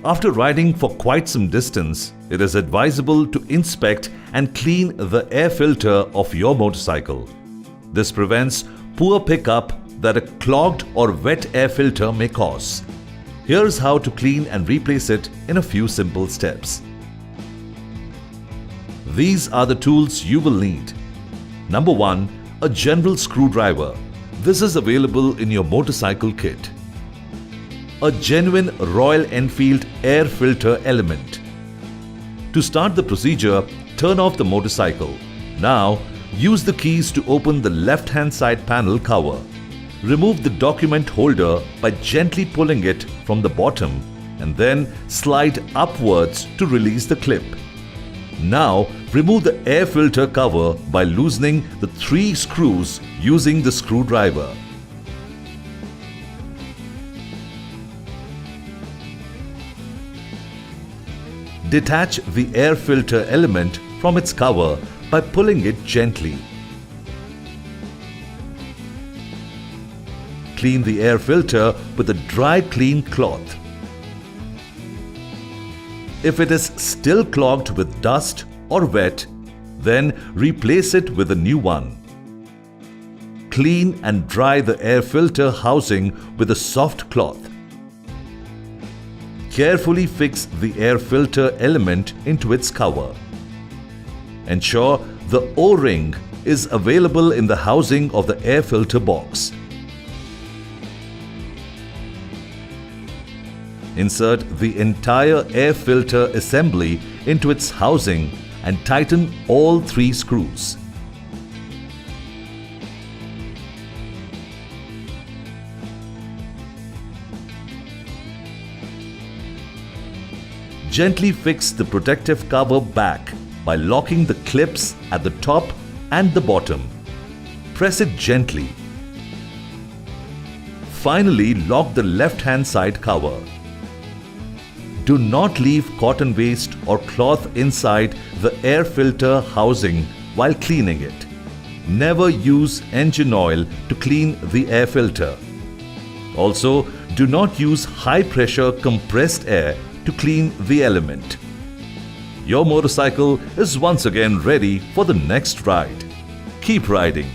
After riding for quite some distance, it is advisable to inspect and clean the air filter of your motorcycle. This prevents poor pickup that a clogged or wet air filter may cause. Here's how to clean and replace it in a few simple steps. These are the tools you will need. Number 1. A general screwdriver. This is available in your motorcycle kit. A genuine Royal Enfield air filter element. To start the procedure, turn off the motorcycle. Now, use the keys to open the left-hand side panel cover. Remove the document holder by gently pulling it from the bottom and then slide upwards to release the clip. Now, remove the air filter cover by loosening the 3 screws using the screwdriver. Detach the air filter element from its cover by pulling it gently. Clean the air filter with a dry clean cloth. If it is still clogged with dust or wet, then replace it with a new one. Clean and dry the air filter housing with a soft cloth. Carefully fix the air filter element into its cover. Ensure the O-ring is available in the housing of the air filter box. Insert the entire air filter assembly into its housing and tighten all 3 screws. Gently fix the protective cover back by locking the clips at the top and the bottom. Press it gently. Finally, lock the left-hand side cover. Do not leave cotton waste or cloth inside the air filter housing while cleaning it. Never use engine oil to clean the air filter. Also, do not use high-pressure compressed air to clean the element. Your motorcycle is once again ready for the next ride. Keep riding.